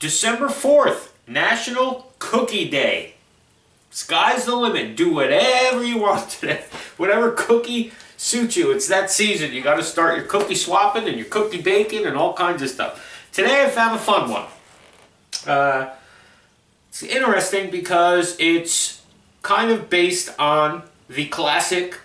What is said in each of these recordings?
December 4th, National Cookie Day. Sky's the limit. Do whatever you want today. Whatever cookie suits you. It's that season. You got to start your cookie swapping and your cookie baking and all kinds of stuff. Today I found a fun one. It's interesting because it's kind of based on the classic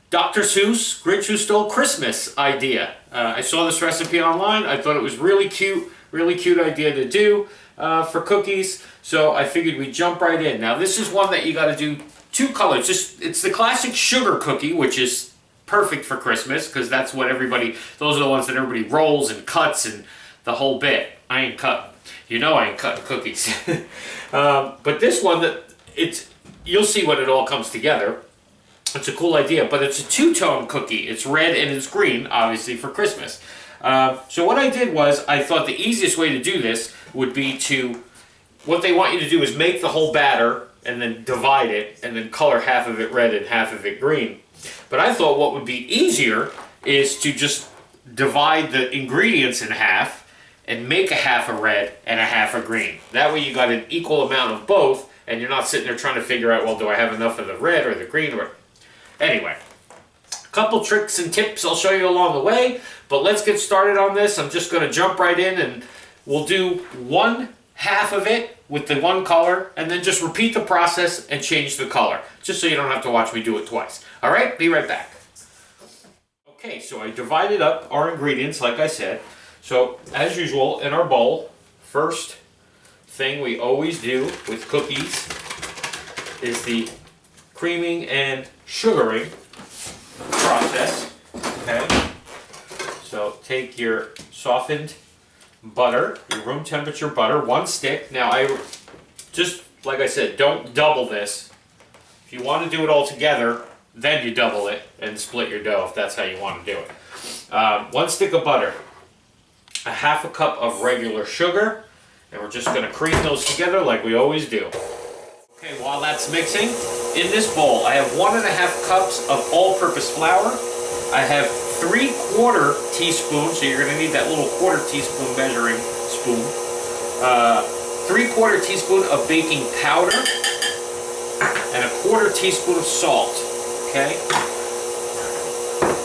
Dr. Seuss Grinch Who Stole Christmas idea. I saw this recipe online. I thought it was really cute idea to do for cookies. So I figured we'd jump right in. Now this is one that you got to do two colors. It's the classic sugar cookie, which is perfect for Christmas because that's what those are the ones that everybody rolls and cuts and the whole bit. I ain't cutting. You know I ain't cutting cookies. But this one, you'll see when it all comes together. It's a cool idea, but it's a two-tone cookie. It's red and it's green, obviously, for Christmas. So what I did was, I thought the easiest way to do this would be what they want you to do is make the whole batter and then divide it and then color half of it red and half of it green. But I thought what would be easier is to just divide the ingredients in half and make a half a red and a half a green. That way you got an equal amount of both and you're not sitting there trying to figure out, well, do I have enough of the red or the green? Anyway, a couple tricks and tips I'll show you along the way, but let's get started on this. I'm just going to jump right in and we'll do one half of it with the one color and then just repeat the process and change the color, just so you don't have to watch me do it twice. All right, be right back. Okay, so I divided up our ingredients like I said. So as usual in our bowl, first thing we always do with cookies is the creaming and sugaring process. Okay, so take your softened butter, your room temperature butter, one stick. Now just like I said, don't double this. If you want to do it all together, then you double it and split your dough if that's how you want to do it. One stick of butter, a half a cup of regular sugar, and we're just going to cream those together like we always do. Okay, while that's mixing, in this bowl I have 1.5 cups of all-purpose flour. I have 3/4 teaspoons, so you're going to need that little 1/4 teaspoon measuring spoon. 3/4 teaspoon of baking powder and a 1/4 teaspoon of salt. Okay?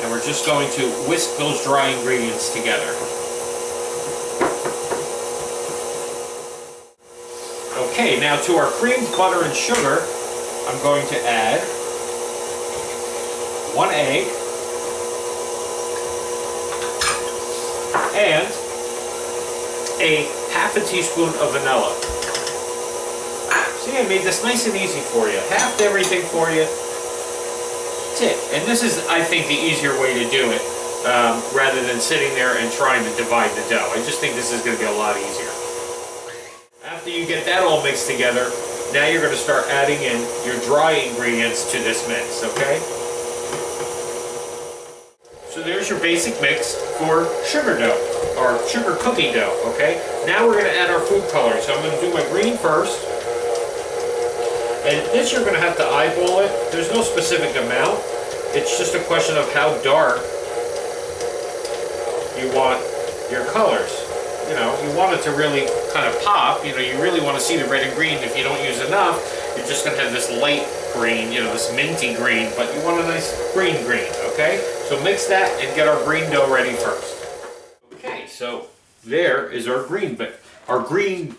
And we're just going to whisk those dry ingredients together. Okay, now to our creamed butter and sugar, I'm going to add 1 egg and a half a teaspoon of vanilla. See, I made this nice and easy for you. Halved everything for you. That's it. And this is, I think, the easier way to do it, rather than sitting there and trying to divide the dough. I just think this is going to be a lot easier. After you get that all mixed together, now you're going to start adding in your dry ingredients to this mix, okay? So there's your basic mix for sugar dough, or sugar cookie dough, okay? Now we're going to add our food coloring. So I'm going to do my green first. And this you're going to have to eyeball it. There's no specific amount. It's just a question of how dark you want your colors. You know, you want it to really kind of pop. You know, you really want to see the red and green. If you don't use enough, you're just going to have this light green, you know, this minty green, but you want a nice green, okay? So mix that and get our green dough ready first. Okay, so there is our green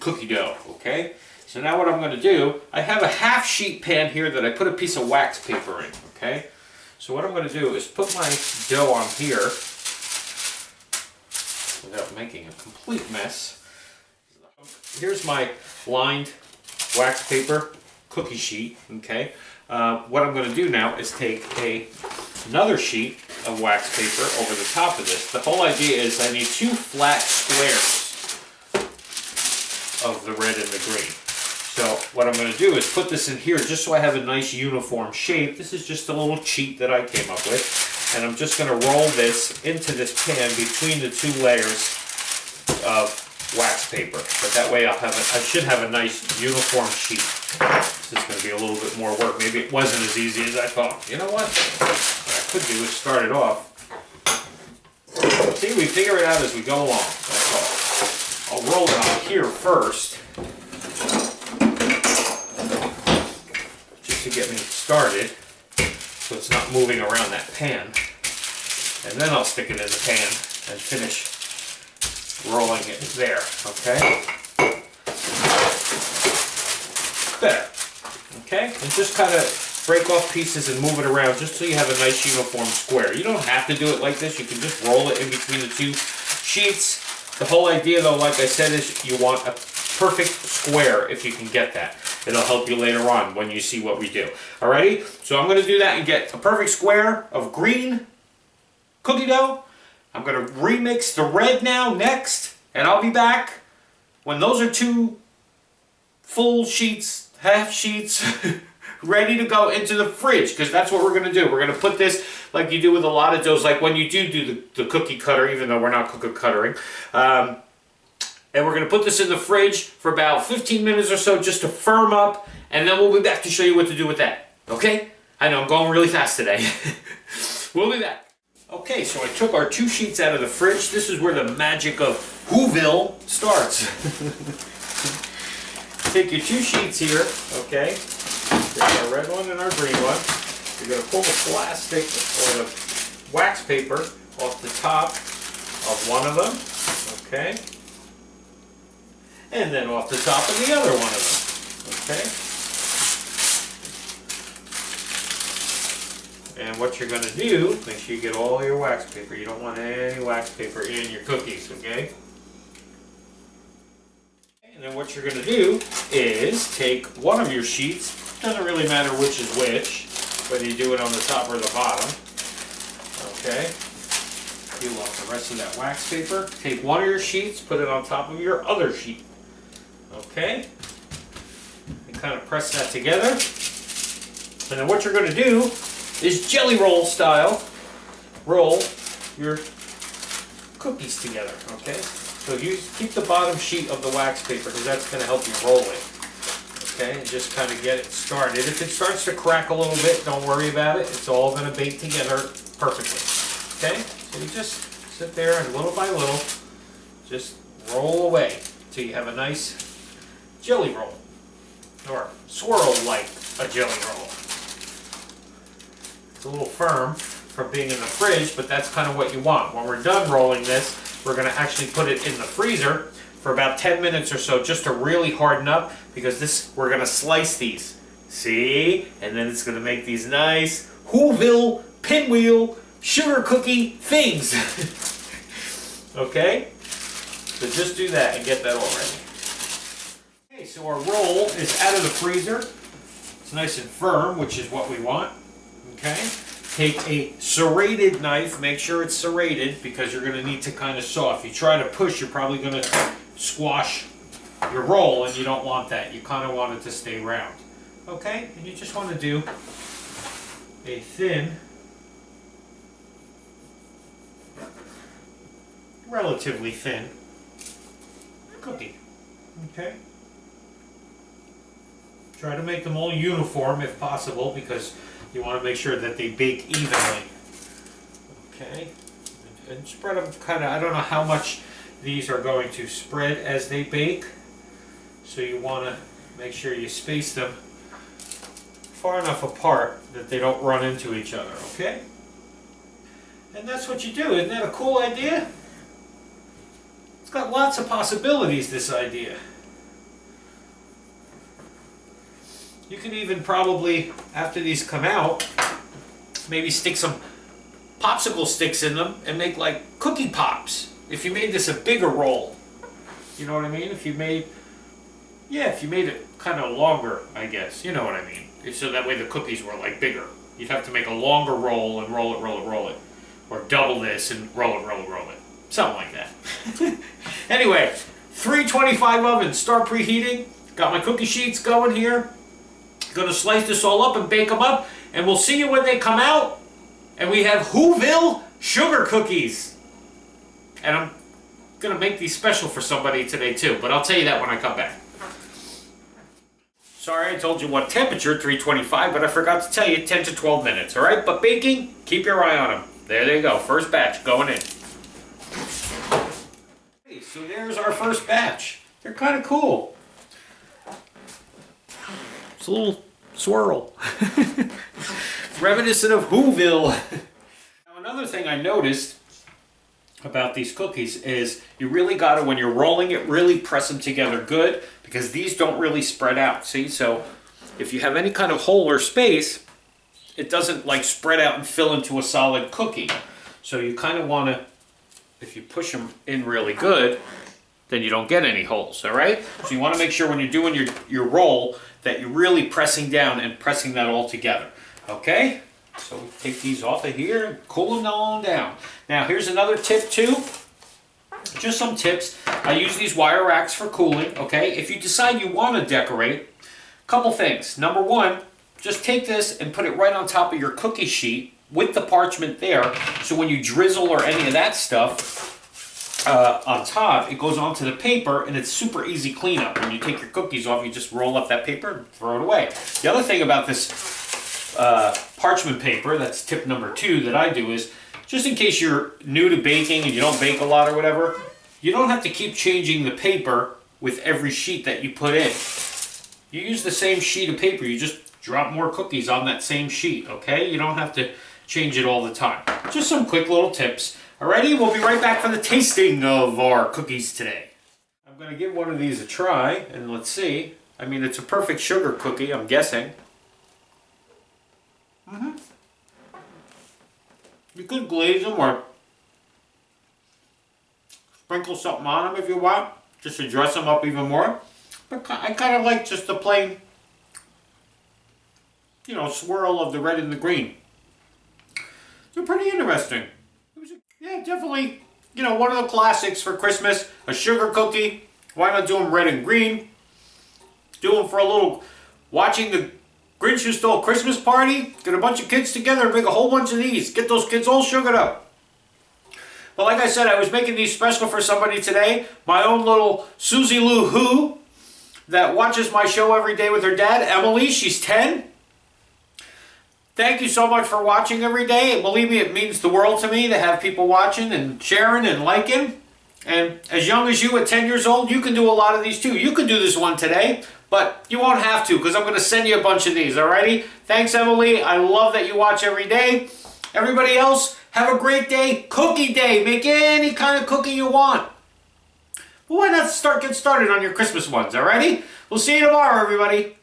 cookie dough, okay? So now what I'm going to do, I have a half sheet pan here that I put a piece of wax paper in, okay? So what I'm going to do is put my dough on here without making a complete mess. Here's my lined wax paper cookie sheet, okay? What I'm going to do now is take another sheet of wax paper over the top of this. The whole idea is I need 2 flat squares of the red and the green. So what I'm going to do is put this in here just so I have a nice uniform shape. This is just a little cheat that I came up with. And I'm just going to roll this into this pan between the 2 layers of wax paper. But that way I should have a nice uniform sheet. This is going to be a little bit more work. Maybe it wasn't as easy as I thought. You know what? What I could do is start it off. See, we figure it out as we go along. That's all. I'll roll it on here first, just to get me started, so it's not moving around that pan. And then I'll stick it in the pan and finish rolling it there, okay? There. Okay? And just kind of break off pieces and move it around just so you have a nice uniform square. You don't have to do it like this. You can just roll it in between the two sheets. The whole idea, though, like I said, is you want a perfect square if you can get that. It'll help you later on when you see what we do. Alrighty? So I'm going to do that and get a perfect square of green cookie dough. I'm going to remix the red now next, and I'll be back when those are two full sheets, half sheets, ready to go into the fridge, because that's what we're going to do. We're going to put this like you do with a lot of doughs, like when you do the cookie cutter, even though we're not cookie cuttering. And we're going to put this in the fridge for about 15 minutes or so just to firm up, and then we'll be back to show you what to do with that. Okay? I know I'm going really fast today. We'll be back. Okay, so I took our two sheets out of the fridge. This is where the magic of Whoville starts. Take your two sheets here, okay? There's our red one and our green one. You're going to pull the plastic or the wax paper off the top of one of them, okay? And then off the top of the other one of them, okay? And what you're going to do, make sure you get all your wax paper. You don't want any wax paper in your cookies, okay? And then what you're going to do is take one of your sheets. Doesn't really matter which is which, whether you do it on the top or the bottom. Okay? Peel off the rest of that wax paper. Take one of your sheets, put it on top of your other sheet. Okay? And kind of press that together. And then what you're going to do is jelly roll style roll your cookies together. Okay? So you keep the bottom sheet of the wax paper because that's going to help you roll it. Okay, and just kind of get it started. If it starts to crack a little bit, don't worry about it. It's all going to bake together perfectly. Okay, so you just sit there and little by little, just roll away till you have a nice jelly roll, or swirl like a jelly roll. It's a little firm from being in the fridge, but that's kind of what you want. When we're done rolling this, we're going to actually put it in the freezer for about 10 minutes or so just to really harden up, because we're going to slice these. See? And then it's going to make these nice Whoville pinwheel sugar cookie things. Okay? So just do that and get that all ready. Okay, so our roll is out of the freezer. It's nice and firm, which is what we want. Okay? Take a serrated knife. Make sure it's serrated because you're going to need to kind of saw. If you try to push, you're probably going to squash your roll, and you don't want that. You kind of want it to stay round. Okay? And you just want to do a thin, relatively thin cookie. Okay? Try to make them all uniform if possible, because you want to make sure that they bake evenly. Okay? And spread them kind of, I don't know how much these are going to spread as they bake, so you want to make sure you space them far enough apart that they don't run into each other, okay? And that's what you do. Isn't that a cool idea? It's got lots of possibilities, this idea. You can even probably, after these come out, maybe stick some popsicle sticks in them and make like cookie pops. If you made this a bigger roll, you know what I mean? If you made it kind of longer, I guess, you know what I mean? So that way the cookies were like bigger. You'd have to make a longer roll and roll it. Or double this and roll it. Something like that. Anyway, 325 oven, start preheating. Got my cookie sheets going here. Gonna slice this all up and bake them up. And we'll see you when they come out. And we have Whoville sugar cookies. And I'm going to make these special for somebody today too, but I'll tell you that when I come back. Sorry I told you what temperature, 325, but I forgot to tell you 10 to 12 minutes, alright? But baking, keep your eye on them. There they go, first batch going in. So there's our first batch. They're kind of cool. It's a little swirl. Reminiscent of Whoville. Now, another thing I noticed about these cookies is you really got to, when you're rolling it, really press them together good, because these don't really spread out. See, so if you have any kind of hole or space, it doesn't like spread out and fill into a solid cookie. So you kind of want to, if you push them in really good, then you don't get any holes, all right? So you want to make sure when you're doing your roll that you're really pressing down and pressing that all together, okay? So we take these off of here and cool them all down. Now here's another tip too. Just some tips. I use these wire racks for cooling, okay? If you decide you want to decorate, a couple things. Number one, just take this and put it right on top of your cookie sheet with the parchment there, so when you drizzle or any of that stuff on top, it goes onto the paper and it's super easy cleanup. When you take your cookies off, you just roll up that paper and throw it away. The other thing about this parchment paper, that's tip number 2 that I do, is just in case you're new to baking and you don't bake a lot or whatever, you don't have to keep changing the paper with every sheet that you put in. You use the same sheet of paper, you just drop more cookies on that same sheet, okay? You don't have to change it all the time. Just some quick little tips. Alrighty, we'll be right back for the tasting of our cookies today. I'm going to give one of these a try, and let's see. I mean, it's a perfect sugar cookie, I'm guessing. You could glaze them or sprinkle something on them if you want, just to dress them up even more. But I kind of like just the plain, you know, swirl of the red and the green. They're pretty interesting. Yeah, definitely, you know, one of the classics for Christmas. A sugar cookie. Why not do them red and green? Do them for a little, watching the Grinch Who Stole Christmas party. Get a bunch of kids together and make a whole bunch of these. Get those kids all sugared up. But like I said, I was making these special for somebody today. My own little Susie Lou Who that watches my show every day with her dad, Emily. She's 10. Thank you so much for watching every day. Believe me, it means the world to me to have people watching and sharing and liking. And as young as you at 10 years old, you can do a lot of these too. You could do this one today, but you won't have to, because I'm going to send you a bunch of these, alrighty? Thanks, Emily. I love that you watch every day. Everybody else, have a great day. Cookie day. Make any kind of cookie you want. But why not get started on your Christmas ones, alrighty? We'll see you tomorrow, everybody.